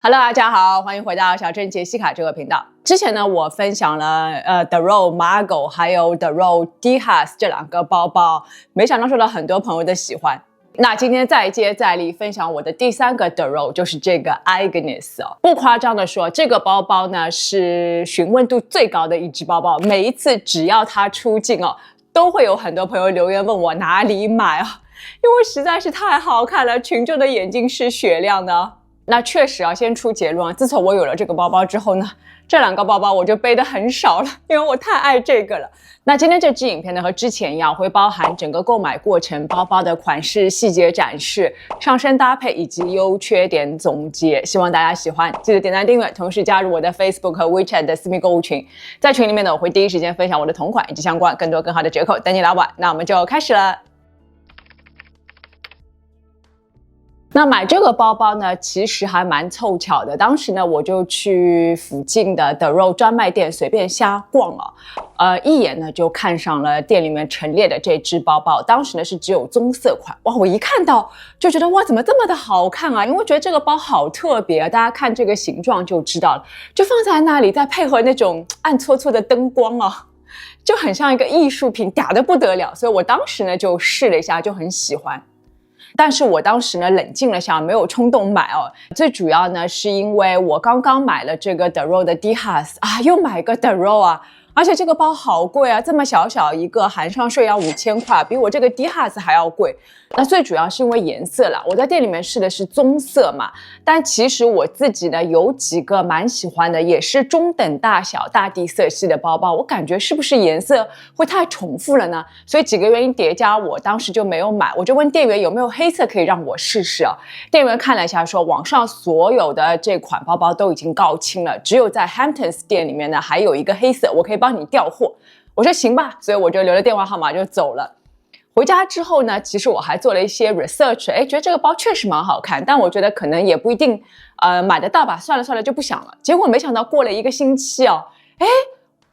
Hello， 大家好，欢迎回到小镇杰西卡这个频道。之前呢，我分享了The Row Margot 还有 The Row Diaz 这两个包包，没想到受到很多朋友的喜欢。那今天再接再厉，分享我的第三个 The Row， 就是这个 Agnes 哦。不夸张的说，这个包包呢是询问度最高的一只包包，每一次只要它出镜哦，都会有很多朋友留言问我哪里买哦，因为实在是太好看了，群众的眼睛是雪亮的。那确实啊，先出结论啊，自从我有了这个包包之后呢，这两个包包我就背的很少了，因为我太爱这个了。那今天这支影片呢，和之前一样，会包含整个购买过程、包包的款式细节展示、上身搭配以及优缺点总结，希望大家喜欢。记得点赞订阅，同时加入我的 Facebook 和 WeChat 的私密购物群，在群里面呢，我会第一时间分享我的同款以及相关更多更好的折扣等你来玩。那我们就开始了。那买这个包包呢，其实还蛮凑巧的。当时呢，我就去附近的 The Row 专卖店随便瞎逛一眼呢就看上了店里面陈列的这只包包。当时呢是只有棕色款，哇！我一看到就觉得哇，怎么这么的好看啊？因为我觉得这个包好特别啊，大家看这个形状就知道了。就放在那里，再配合那种暗搓搓的灯光啊，就很像一个艺术品，嗲得不得了。所以我当时呢就试了一下，就很喜欢。但是我当时呢冷静了下，没有冲动买哦。最主要呢是因为我刚刚买了这个 The Row 的 Diaz 啊，又买个 The Row 啊，而且这个包好贵啊，这么小小一个，含上税要5000块，比我这个 Diaz 还要贵。那最主要是因为颜色啦，我在店里面试的是棕色嘛，但其实我自己呢有几个蛮喜欢的，也是中等大小大地色系的包包，我感觉是不是颜色会太重复了呢？所以几个原因叠加，我当时就没有买。我就问店员有没有黑色可以让我试试啊？店员看了一下说，网上所有的这款包包都已经告罄了，只有在 Hamptons 店里面呢还有一个黑色，我可以帮你调货。我说行吧，所以我就留了电话号码就走了。回家之后呢，其实我还做了一些 research， 觉得这个包确实蛮好看，但我觉得可能也不一定买得到吧，算了就不想了。结果没想到过了1个星期哦，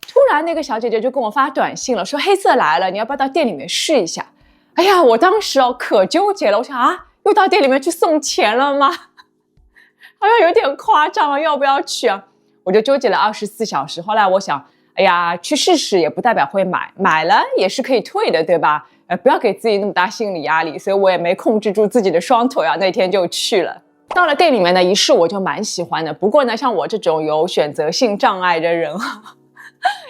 突然那个小姐姐就跟我发短信了，说黑色来了，你要不要到店里面试一下？哎呀，我当时可纠结了，我想啊，又到店里面去送钱了吗？好像有点夸张啊，要不要去啊？我就纠结了24小时，后来我想，哎呀，去试试也不代表会买，买了也是可以退的，对吧？不要给自己那么大心理压力，所以我也没控制住自己的双腿啊，那天就去了。到了店里面呢，一试我就蛮喜欢的。不过呢，像我这种有选择性障碍的人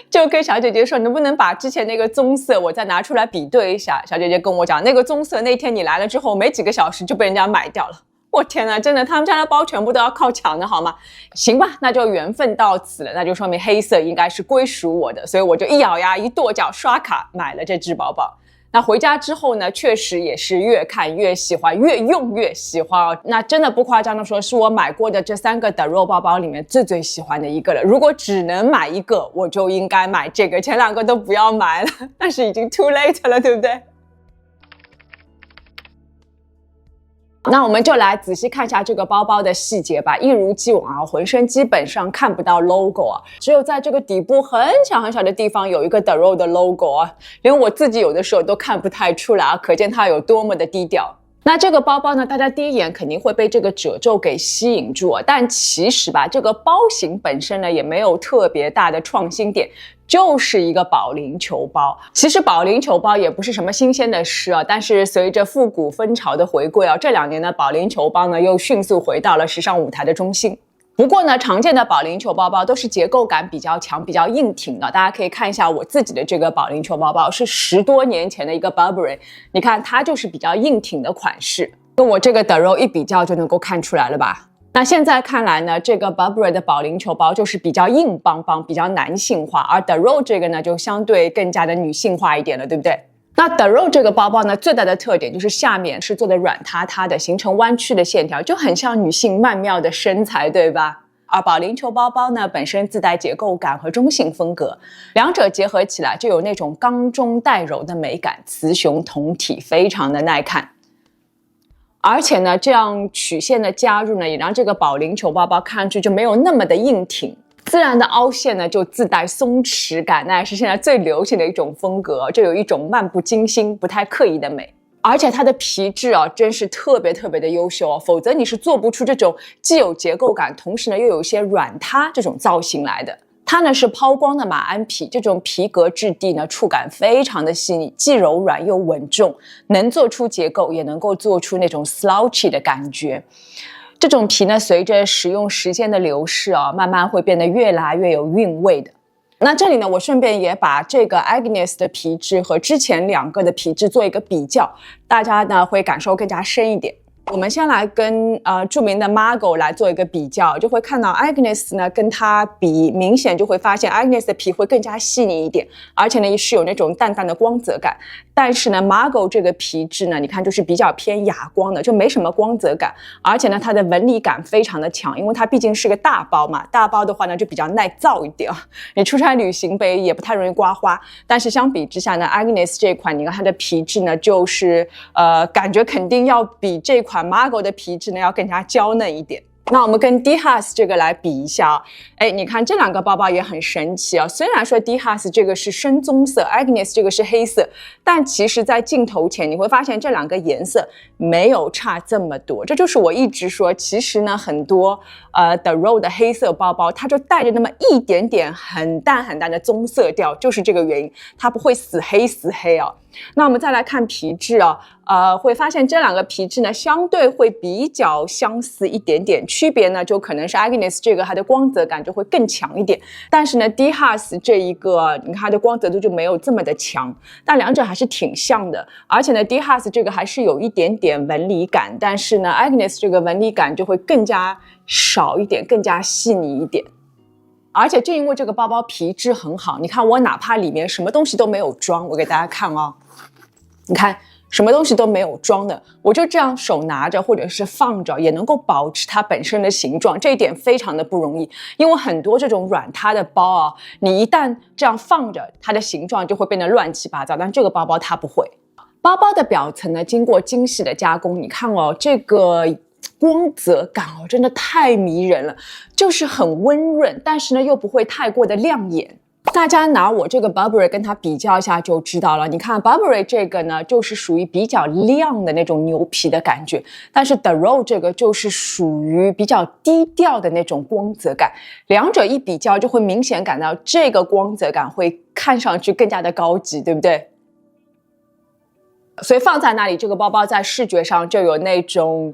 就跟小姐姐说，能不能把之前那个棕色我再拿出来比对一下？小姐姐跟我讲，那个棕色那天你来了之后，没几个小时就被人家买掉了。我天哪，真的，他们家的包全部都要靠抢的好吗？行吧，那就缘分到此了，那就说明黑色应该是归属我的，所以我就一咬牙一跺脚刷卡买了这只包包。那回家之后呢，确实也是越看越喜欢，越用越喜欢哦。那真的不夸张的说，是我买过的这3个 The Row 包包里面最喜欢的一个了。如果只能买一个，我就应该买这个，前2个都不要买了，但是已经 too late 了，对不对？那我们就来仔细看一下这个包包的细节吧。一如既往啊，浑身基本上看不到 logo 啊，只有在这个底部很小的地方有一个 The Row 的 logo 啊，连我自己有的时候都看不太出来啊，可见它有多么的低调。那这个包包呢，大家第一眼肯定会被这个褶皱给吸引住啊，但其实吧，这个包型本身呢也没有特别大的创新点，就是一个保龄球包。其实保龄球包也不是什么新鲜的事啊，但是随着复古风潮的回归啊，这2年呢，保龄球包呢又迅速回到了时尚舞台的中心。不过呢，常见的保龄球包包都是结构感比较强、比较硬挺的。大家可以看一下我自己的这个保龄球包包，是10多年前的一个 Burberry， 你看它就是比较硬挺的款式，跟我这个 The Row 一比较就能够看出来了吧。那现在看来呢，这个 Burberry 的保龄球包就是比较硬邦邦、比较男性化，而 The Row 这个呢就相对更加的女性化一点了，对不对？那 The Row 这个包包呢，最大的特点就是下面是做的软塌塌的，形成弯曲的线条，就很像女性曼妙的身材，对吧？而保龄球包包呢，本身自带结构感和中性风格，两者结合起来就有那种刚中带柔的美感，雌雄同体，非常的耐看。而且呢，这样曲线的加入呢，也让这个保龄球包包看上去就没有那么的硬挺。自然的凹陷呢，就自带松弛感，那也是现在最流行的一种风格，就有一种漫不经心、不太刻意的美。而且它的皮质啊，真是特别特别的优秀哦，否则你是做不出这种既有结构感，同时呢又有一些软塌这种造型来的。它呢是抛光的马鞍皮，这种皮革质地呢触感非常的细腻，既柔软又稳重，能做出结构，也能够做出那种 slouchy 的感觉。这种皮呢，随着使用时间的流逝啊，慢慢会变得越来越有韵味的。那这里呢，我顺便也把这个 Agnes 的皮质和之前2个的皮质做一个比较，大家呢会感受更加深一点。我们先来跟著名的 Margot 来做一个比较，就会看到 Agnes 呢跟它比，明显就会发现 Agnes 的皮会更加细腻一点，而且呢也是有那种淡淡的光泽感。但是呢 Margot 这个皮质呢，你看就是比较偏哑光的，就没什么光泽感，而且呢它的纹理感非常的强，因为它毕竟是个大包嘛，大包的话呢就比较耐造一点，你出差旅行呗也不太容易刮花。但是相比之下呢 Agnes 这款，你看它的皮质呢就是感觉肯定要比这款Margot 的皮质呢要更加娇嫩一点。那我们跟 DHAS 这个来比一下你看这2个包包也很神奇啊。虽然说 DHAS 这个是深棕色， Agnes 这个是黑色，但其实在镜头前你会发现这2个颜色没有差这么多。这就是我一直说，其实呢很多The Row 的黑色包包它就带着那么一点点很淡很淡的棕色调，就是这个原因，它不会死黑啊。那我们再来看皮质会发现这2个皮质呢相对会比较相似一点点，区别呢就可能是 Agnes 这个它的光泽感就会更强一点，但是呢 DHAS 这一个你看它的光泽度就没有这么的强，但2者还是挺像的。而且呢 DHAS 这个还是有一点点纹理感，但是呢 Agnes 这个纹理感就会更加少一点，更加细腻一点。而且正因为这个包包皮质很好，你看我哪怕里面什么东西都没有装，我给大家看你看什么东西都没有装的，我就这样手拿着或者是放着，也能够保持它本身的形状，这一点非常的不容易。因为很多这种软塌的包你一旦这样放着，它的形状就会变得乱七八糟，但这个包包它不会。包包的表层呢经过精细的加工，你看这个光泽感真的太迷人了，就是很温润，但是呢又不会太过的亮眼。大家拿我这个 Burberry 跟它比较一下就知道了。你看 Burberry 这个呢就是属于比较亮的那种牛皮的感觉，但是 The Row 这个就是属于比较低调的那种光泽感，两者一比较就会明显感到这个光泽感会看上去更加的高级，对不对？所以放在那里，这个包包在视觉上就有那种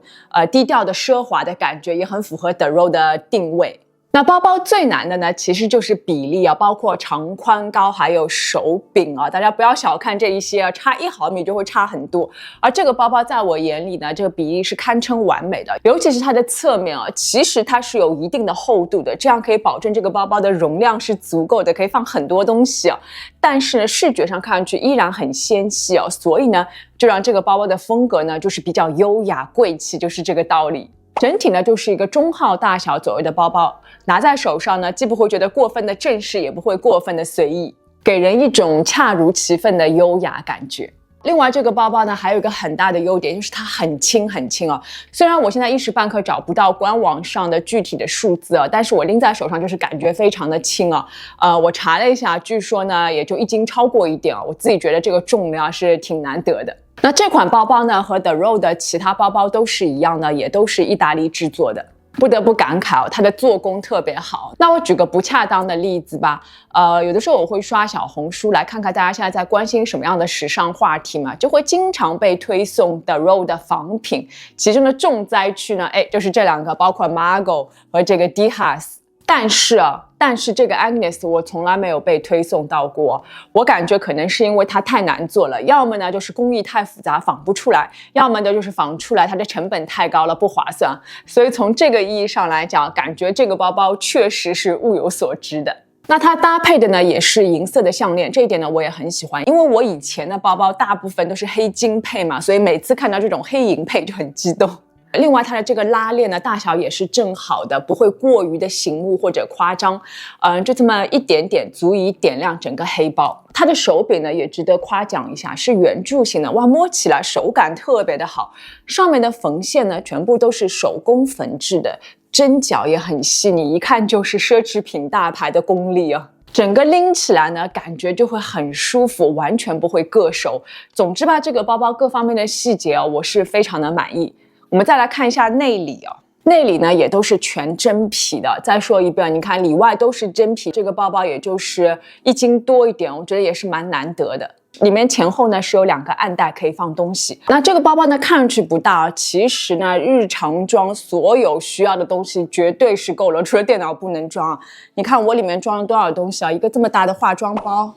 低调的奢华的感觉，也很符合 The Row 的定位。那包包最难的呢，其实就是比例包括长宽高还有手柄大家不要小看这一些差1毫米就会差很多。而这个包包在我眼里呢，这个比例是堪称完美的，尤其是它的侧面其实它是有一定的厚度的，这样可以保证这个包包的容量是足够的，可以放很多东西但是呢，视觉上看上去依然很纤细所以呢，就让这个包包的风格呢，就是比较优雅贵气，就是这个道理。整体呢就是一个中号大小左右的包包，拿在手上呢既不会觉得过分的正式，也不会过分的随意，给人一种恰如其分的优雅感觉。另外这个包包呢还有一个很大的优点，就是它很轻很轻虽然我现在一时半刻找不到官网上的具体的数字但是我拎在手上就是感觉非常的轻我查了一下，据说呢也就1斤超过一点我自己觉得这个重量是挺难得的。那这款包包呢和 The Row 的其他包包都是一样的，也都是意大利制作的。不得不感慨它的做工特别好。那我举个不恰当的例子吧，有的时候我会刷小红书来看看大家现在在关心什么样的时尚话题嘛，就会经常被推送 The Row 的仿品，其中的重灾区呢，就是这2个，包括 Margot 和这个 DHAS。但是这个 Agnes 我从来没有被推送到过，我感觉可能是因为它太难做了，要么呢就是工艺太复杂仿不出来，要么呢就是仿出来它的成本太高了不划算。所以从这个意义上来讲，感觉这个包包确实是物有所值的。那它搭配的呢也是银色的项链，这一点呢我也很喜欢，因为我以前的包包大部分都是黑金配嘛，所以每次看到这种黑银配就很激动。另外它的这个拉链呢大小也是正好的，不会过于的醒目或者夸张，就这么一点点足以点亮整个黑包。它的手柄呢也值得夸奖一下，是圆柱形的，哇，摸起来手感特别的好，上面的缝线呢全部都是手工缝制的，针脚也很细腻，一看就是奢侈品大牌的功力整个拎起来呢，感觉就会很舒服，完全不会硌手。总之吧，这个包包各方面的细节哦，我是非常的满意。我们再来看一下内里哦，内里呢也都是全真皮的。再说一遍，你看里外都是真皮，这个包包也就是1斤多一点，我觉得也是蛮难得的。里面前后呢是有2个暗袋可以放东西。那这个包包呢看上去不大，其实呢日常装所有需要的东西绝对是够了，除了电脑不能装。你看我里面装了多少东西啊？一个这么大的化妆包，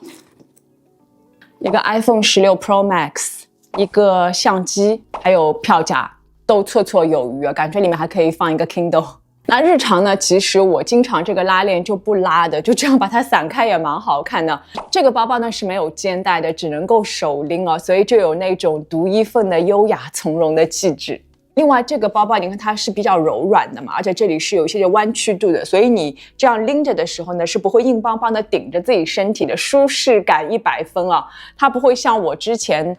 一个 iPhone 16 Pro Max， 一个相机，还有票夹，都绰绰有余啊，感觉里面还可以放一个 Kindle。那日常呢，其实我经常这个拉链就不拉的，就这样把它散开也蛮好看的。这个包包呢是没有肩带的，只能够手拎哦，所以就有那种独一份的优雅从容的气质。另外这个包包你看它是比较柔软的嘛，而且这里是有一些弯曲度的，所以你这样拎着的时候呢是不会硬邦邦的顶着自己身体的，舒适感100分啊。它不会像我之前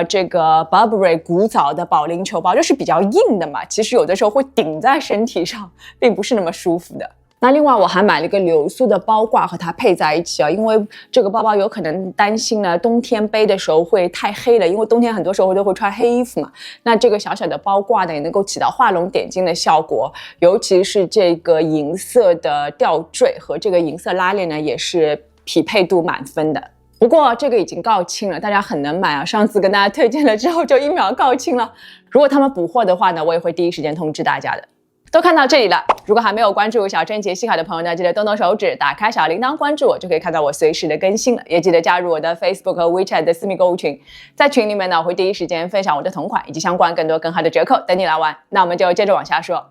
这个 Burberry 古早的保龄球包就是比较硬的嘛，其实有的时候会顶在身体上，并不是那么舒服的。那另外我还买了一个流苏的包挂和它配在一起啊，因为这个包包有可能担心呢冬天背的时候会太黑了，因为冬天很多时候都会穿黑衣服嘛。那这个小小的包挂呢也能够起到画龙点睛的效果，尤其是这个银色的吊坠和这个银色拉链呢也是匹配度满分的。不过这个已经告罄了，大家很能买啊，上次跟大家推荐了之后就1秒告罄了。如果他们补货的话呢，我也会第一时间通知大家的。都看到这里了，如果还没有关注小珍杰西卡的朋友呢，记得动动手指，打开小铃铛关注我，就可以看到我随时的更新了。也记得加入我的 Facebook 和 WeChat 的私密购物群，在群里面呢，我会第一时间分享我的同款以及相关更多更好的折扣等你来玩。那我们就接着往下说。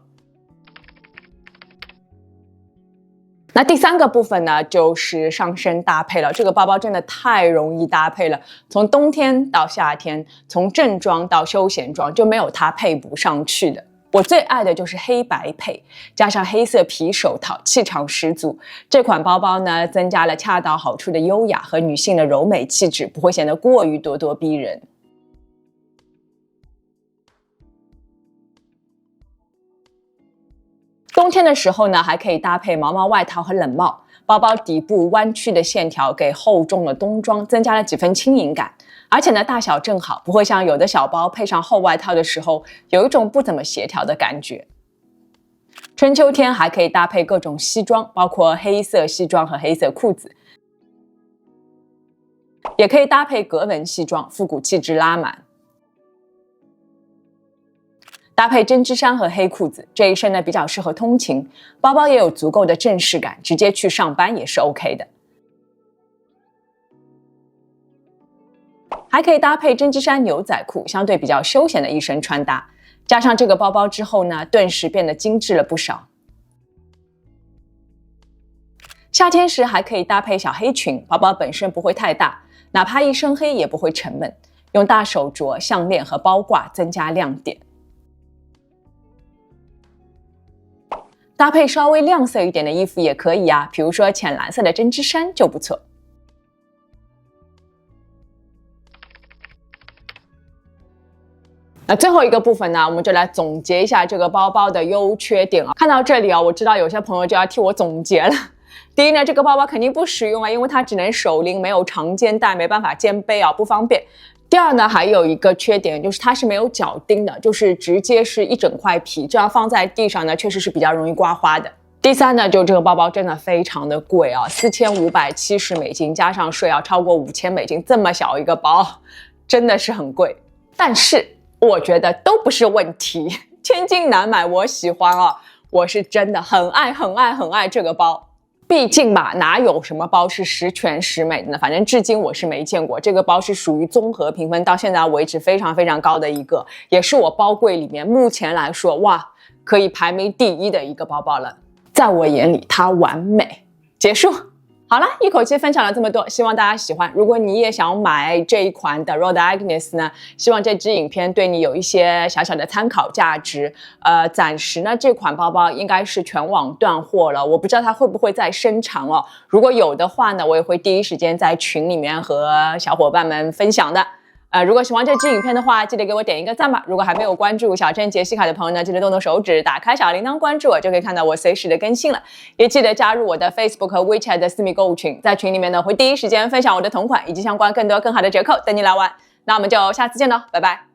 那第3个部分呢，就是上身搭配了。这个包包真的太容易搭配了，从冬天到夏天，从正装到休闲装，就没有它配不上去的。我最爱的就是黑白配，加上黑色皮手套，气场十足。这款包包呢，增加了恰到好处的优雅和女性的柔美气质，不会显得过于咄咄逼人。冬天的时候呢，还可以搭配毛毛外套和冷帽。包包底部弯曲的线条给厚重的冬装增加了几分轻盈感，而且呢大小正好，不会像有的小包配上厚外套的时候有一种不怎么协调的感觉。春秋天还可以搭配各种西装，包括黑色西装和黑色裤子，也可以搭配格纹西装，复古气质拉满。搭配针织衫和黑裤子，这一身呢比较适合通勤，包包也有足够的正式感，直接去上班也是 OK 的。还可以搭配针织衫牛仔裤，相对比较休闲的一身穿搭。加上这个包包之后呢，顿时变得精致了不少。夏天时还可以搭配小黑裙，包包本身不会太大，哪怕一身黑也不会沉闷，用大手镯、项链和包挂增加亮点。搭配稍微亮色一点的衣服也可以啊，比如说浅蓝色的针织衫就不错。那最后一个部分呢，我们就来总结一下这个包包的优缺点啊。看到这里啊，我知道有些朋友就要替我总结了。第一呢，这个包包肯定不实用啊，因为它只能手拎，没有长肩带，没办法肩背啊，不方便。第二呢，还有一个缺点就是它是没有脚钉的，就是直接是一整块皮，这样放在地上呢，确实是比较容易刮花的。第三呢，就这个包包真的非常的贵啊，4570美金，加上税要超过5000美金，这么小一个包，真的是很贵。但是我觉得都不是问题，千金难买，我喜欢啊，我是真的很爱这个包。毕竟吧，哪有什么包是十全十美的呢？反正至今我是没见过。这个包是属于综合评分到现在为止非常高的一个，也是我包柜里面目前来说，哇，可以排名第1的一个包包了。在我眼里，它完美。结束。好了，一口气分享了这么多，希望大家喜欢。如果你也想买这一款的 Rode Agnes 呢，希望这支影片对你有一些小小的参考价值。暂时呢，这款包包应该是全网断货了，我不知道它会不会再生产哦。如果有的话呢，我也会第一时间在群里面和小伙伴们分享的。如果喜欢这支影片的话，记得给我点一个赞吧。如果还没有关注小镇杰西卡的朋友呢，记得动动手指，打开小铃铛关注我，就可以看到我随时的更新了。也记得加入我的 Facebook 和 WeChat 的私密购物群，在群里面呢会第一时间分享我的同款以及相关更多更好的折扣，等你来玩。那我们就下次见喽，拜拜。